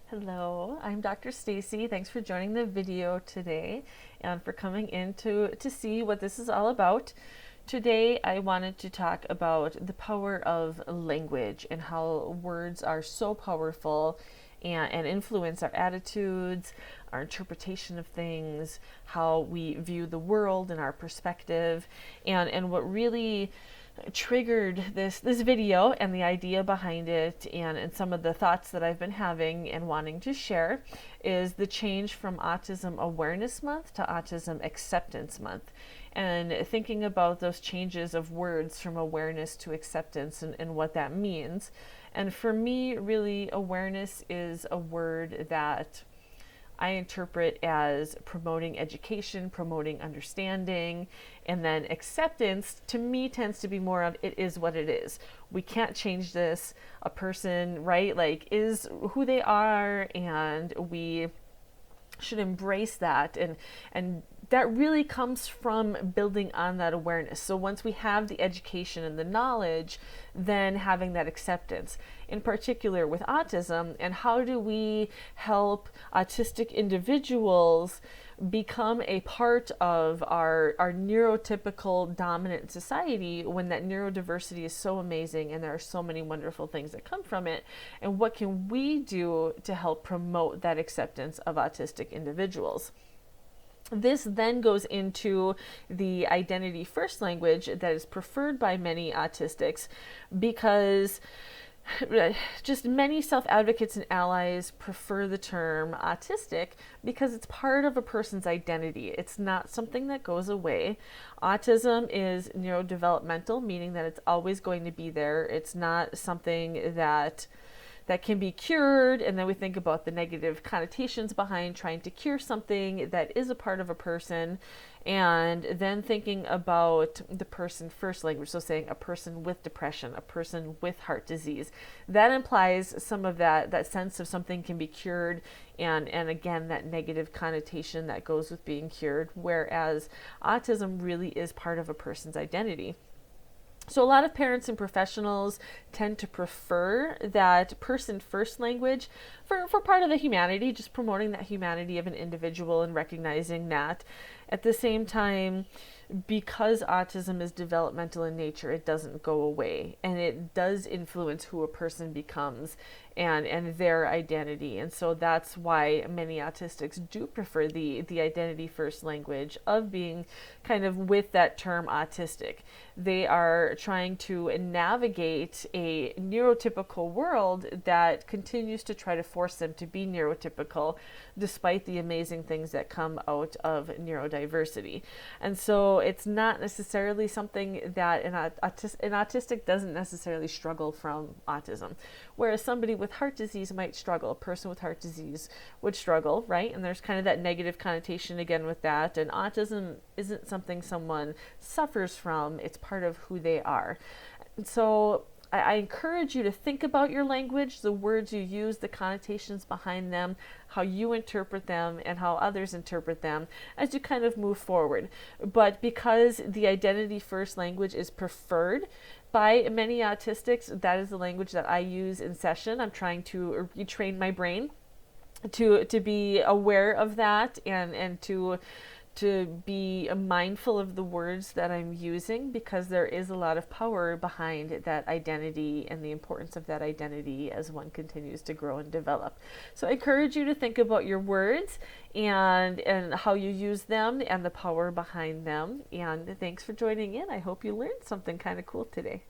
Hello, I'm Dr. Stacy. Thanks for joining the video today and for coming in to see what this is all about. Today I wanted to talk about the power of language and how words are so powerful and influence our attitudes, our interpretation of things, how we view the world and our perspective, and what really triggered this video and the idea behind it and some of the thoughts that I've been having and wanting to share is the change from Autism Awareness Month to Autism Acceptance Month, and thinking about those changes of words from awareness to acceptance and what that means. And for me, really, awareness is a word that I interpret as promoting education, promoting understanding, and then acceptance to me tends to be more of it is what it is. We can't change this. A person, right, like is who they are, and we should embrace that, and that really comes from building on that awareness. So once we have the education and the knowledge, then having that acceptance, in particular with autism, and how do we help autistic individuals become a part of our neurotypical dominant society when that neurodiversity is so amazing and there are so many wonderful things that come from it, and what can we do to help promote that acceptance of autistic individuals. This then goes into the identity first language that is preferred by many autistics because just many self-advocates and allies prefer the term autistic because it's part of a person's identity. It's not something that goes away. Autism is neurodevelopmental, meaning that it's always going to be there. It's not something that can be cured, and then we think about the negative connotations behind trying to cure something that is a part of a person, and then thinking about the person first language, so saying a person with depression, a person with heart disease. That implies some of that sense of something can be cured, and again, that negative connotation that goes with being cured, whereas autism really is part of a person's identity. So a lot of parents and professionals tend to prefer that person first language for part of the humanity, just promoting that humanity of an individual and recognizing that. At the same time, because autism is developmental in nature, it doesn't go away, and it does influence who a person becomes and their identity. And so that's why many autistics do prefer the identity first language of being kind of with that term autistic. They are trying to navigate a neurotypical world that continues to try to force them to be neurotypical despite the amazing things that come out of neurodiversity. And so it's not necessarily something that an autistic doesn't necessarily struggle from autism, whereas somebody with heart disease might struggle. A person with heart disease would struggle, right? And there's kind of that negative connotation again with that, and autism isn't something someone suffers from, it's part of who they are. And so I encourage you to think about your language, the words you use, the connotations behind them, how you interpret them, and how others interpret them as you kind of move forward. But because the identity first language is preferred by many autistics, that is the language that I use in session. I'm trying to retrain my brain to be aware of that and to be mindful of the words that I'm using, because there is a lot of power behind that identity and the importance of that identity as one continues to grow and develop. So I encourage you to think about your words and how you use them and the power behind them. And thanks for joining in. I hope you learned something kind of cool today.